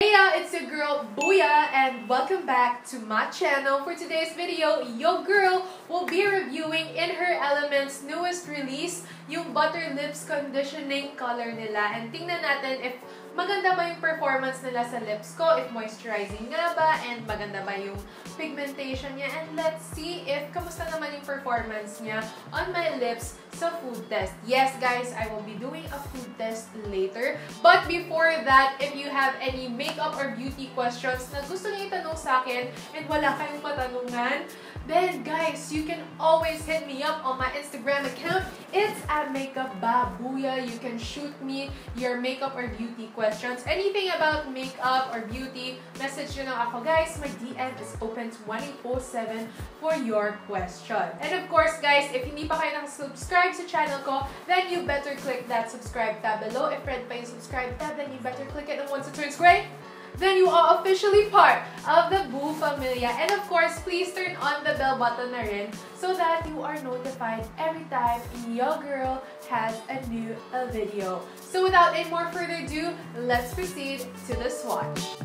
Hey y'all, it's your girl Booya and welcome back to my channel. For today's video, your girl will be reviewing In Her Element's newest release, yung Butterlips Conditioning Color nila. And tingnan natin if maganda ba yung performance nila sa lips ko, if moisturizing nga ba, and maganda ba yung pigmentation niya. And let's see if kamusta naman yung performance niya on my lips sa food test. Yes guys, I will be doing a food test later. But before that, if you have any makeup or beauty questions na gusto niyo itanong sa akin and wala kayong matanungan, then guys, you can always hit me up on my Instagram account. It's @makeupbabuya. You can shoot me your makeup or beauty questions. Anything about makeup or beauty, message nyo lang ako. Guys, my DM is open 24/7 for your question. And of course guys, if hindi pa kayo nakasubscribe sa channel ko, then you better click that subscribe tab below. If red pa yung subscribe tab, then you better click it. And once it turns gray, then you are officially part of the Boo Familia. And of course, please turn on the bell button na rin so that you are notified every time your girl has a new video. So without any more further ado, let's proceed to the swatch.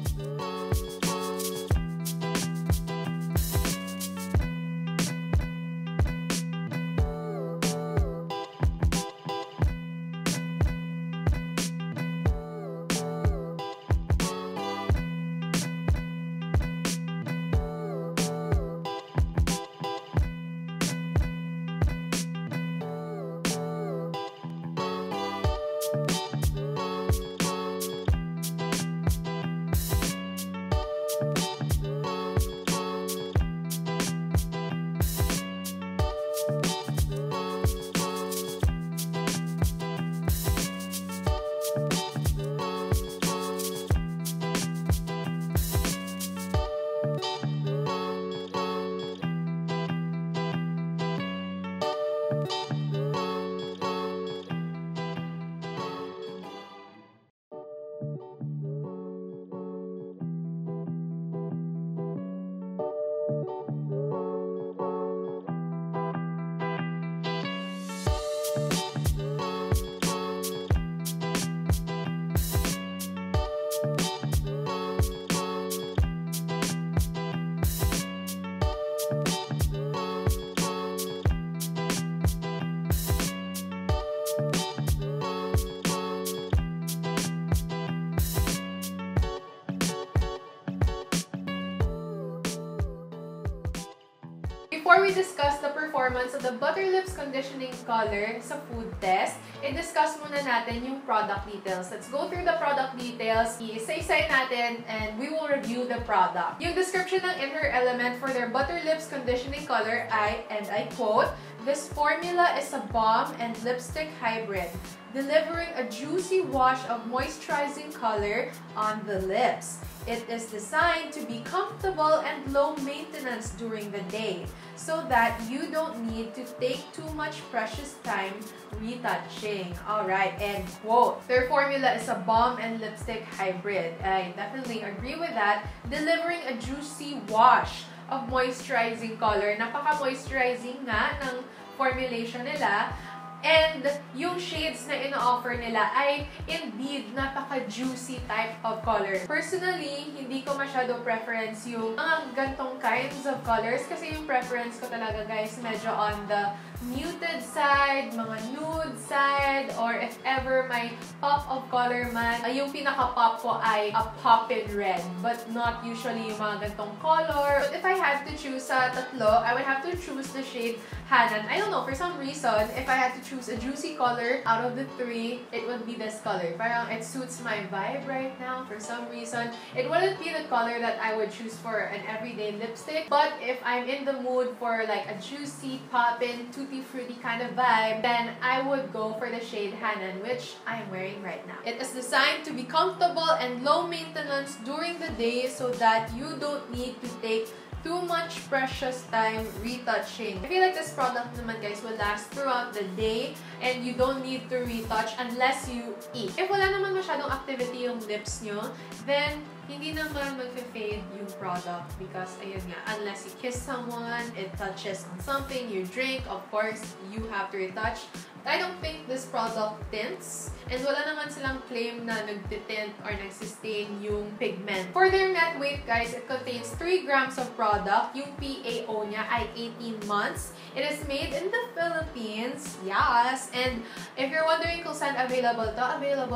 Before we discuss the performance of the Butterlips Conditioning Color sa food test, i-discuss muna natin yung product details. Let's go through the product details, isa-isay natin, and we will review the product. Yung description ng In Her Element for their Butterlips Conditioning Color ay, and I quote, "This formula is a balm and lipstick hybrid, delivering a juicy wash of moisturizing color on the lips. It is designed to be comfortable and low maintenance during the day, so that you don't need to take too much precious time retouching." Alright, end quote. Their formula is a balm and lipstick hybrid. I definitely agree with that. Delivering a juicy wash of moisturizing color. Napaka-moisturizing nga ng formulation nila. And yung shades na ino-offer nila ay indeed napaka-juicy type of color. Personally, hindi ko masyado preference yung mga gantong kinds of colors kasi yung preference ko talaga guys medyo on the muted side, mga nude side, or if ever may pop of color man, yung pinaka-pop ko ay a poppin' red, but not usually yung mga gantong color. But if I had to choose sa tatlo, I would have to choose the shade Hanan. I don't know, for some reason, if I had to choose a juicy color out of the three, it would be this color. Parang it suits my vibe right now for some reason. It wouldn't be the color that I would choose for an everyday lipstick, but if I'm in the mood for like a juicy, poppin', tutti fruity kind of vibe, then I would go for the shade Hanan, which I'm wearing right now. It is designed to be comfortable and low maintenance during the day so that you don't need to take too much precious time retouching. I feel like this product naman guys will last throughout the day and you don't need to retouch unless you eat. If wala naman masyadong activity yung lips nyo, then hindi naman mag-fade yung product because, ayun nga, unless you kiss someone, it touches on something, you drink, of course, you have to retouch. I don't think this product tints. And wala naman silang claim na nagtitint or nagsustain yung pigment. For their net weight, guys, it contains 3 grams of product. Yung PAO niya ay 18 months. It is made in the Philippines. Yes! And if you're wondering kung saan available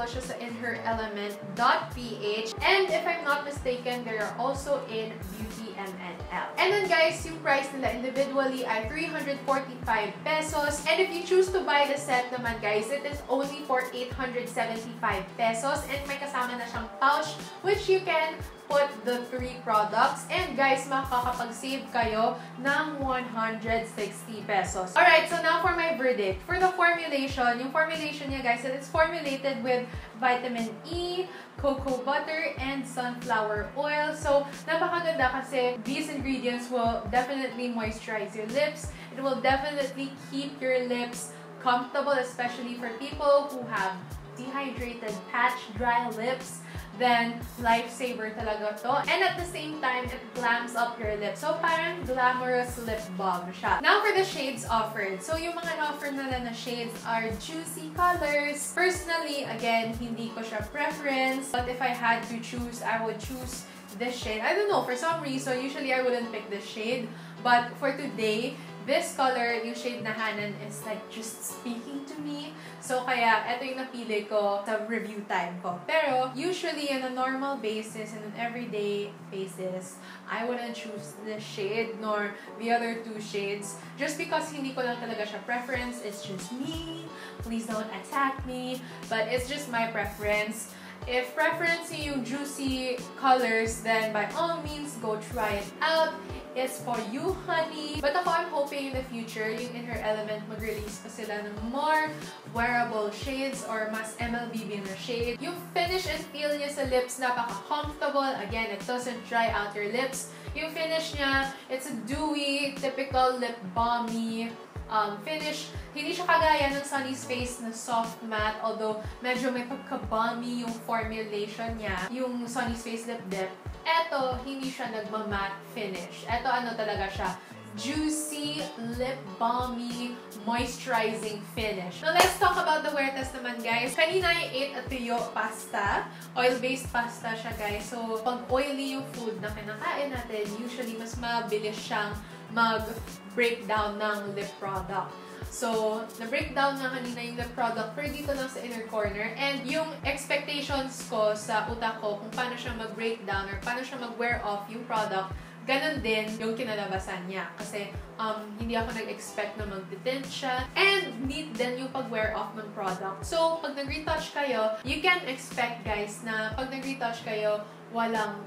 siya sa inherelement.ph. And if I'm not mistaken, they are also in Beauty MNL. And then guys, yung price nila individually ay 345 pesos. And if you choose to buy the set naman guys, it is only for 875 pesos. And may kasama na siyang pouch which you can put the 3 products. And guys, makakapag-save kayo ng 160 pesos. Alright, so now for my verdict. For the formulation, yung formulation niya guys, it is formulated with vitamin E, cocoa butter, and sunflower oil. So, napakaganda kasi these ingredients will definitely moisturize your lips. It will definitely keep your lips comfortable, especially for people who have dehydrated, patch, dry lips. Then, lifesaver talaga to. And at the same time, it glams up your lips. So, parang glamorous lip balm siya. Now, for the shades offered. So, yung mga na-offer nila na shades are juicy colors. Personally, again, hindi ko siya preference. But if I had to choose, I would choose this shade. I don't know, for some reason, usually I wouldn't pick this shade. But for today, this color, yung shade na Hanan, is like just speaking to me. So, kaya, ito yung napili ko sa review time ko. Pero, usually, on a normal basis and an everyday basis, I wouldn't choose this shade nor the other 2 shades. Just because hindi ko lang talaga siya preference. It's just me. Please don't attack me. But it's just my preference. If preference yung juicy colors, then by all means, go try it out. It's for you, honey. But ako, I'm hoping in the future, yung In Her Element, mag-release pa sila ng more wearable shades or mas MLBB na shade. Yung finish and feel niya sa lips, napaka-comfortable. Again, it doesn't dry out your lips. Yung finish niya, it's a dewy, typical lip balmy finish. Hindi siya kagaya ng Sunnies face na soft matte, although medyo may pagka-balmy yung formulation niya, yung Sunnies face lip dip. Eto, hindi siya nagma-matte finish. Eto, ano talaga siya? Juicy, lip balmy, moisturizing finish. Now, let's talk about the wear test naman, guys. Kanina I ate a tuyo pasta. Oil-based pasta siya, guys. So, pag oily yung food na kinakain natin, usually mas mabilis siyang mag-breakdown ng lip product. So, na-breakdown na kanina yung lip product pero dito lang sa inner corner. And yung expectations ko sa utak ko kung paano siya mag-breakdown or paano siya mag-wear off yung product, ganun din yung kinalabasan niya. Kasi hindi ako nag-expect na mag-tint siya. And neat din yung pag-wear off ng product. So, pag nag-retouch kayo, you can expect, guys, na pag nag-retouch kayo, walang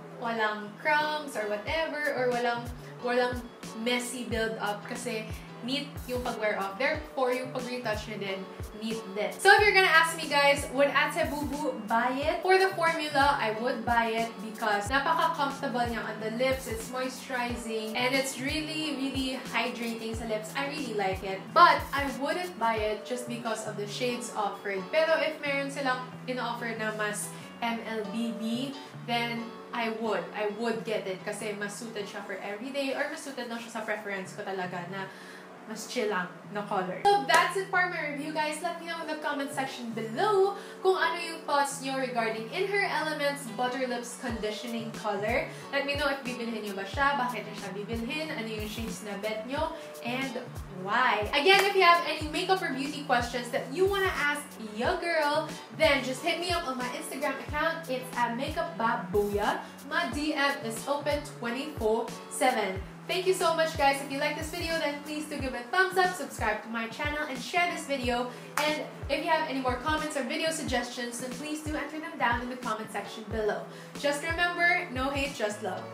crumbs or whatever, or walang messy build-up kasi neat yung pag-wear off. Therefore, yung pag-retouch nyo din, neat din. So, if you're gonna ask me, guys, would Ate Boo Boo buy it? For the formula, I would buy it because napaka-comfortable niya on the lips. It's moisturizing and it's really, really hydrating sa lips. I really like it. But, I wouldn't buy it just because of the shades offered. Pero if meron silang in-offer na mas MLBB, then I would get it kasi mas suited siya for everyday or mas suited na siya sa preference ko talaga na mas chill lang na color. So that's it for my review, guys. Let me know in the comment section below kung ano yung thoughts nyo regarding In Her Elements Butterlips Conditioning Color. Let me know if bibilhin nyo ba siya, bakit nyo siya bibilhin, ano yung shades na bet nyo, and why. Again, if you have any makeup or beauty questions that you wanna ask your girl, then just hit me up on my Instagram account. It's at @makeupbabooya. My DM is open 24/7. Thank you so much, guys. If you like this video, then please do give it a thumbs up, subscribe to my channel, and share this video. And if you have any more comments or video suggestions, then please do enter them down in the comment section below. Just remember, no hate, just love.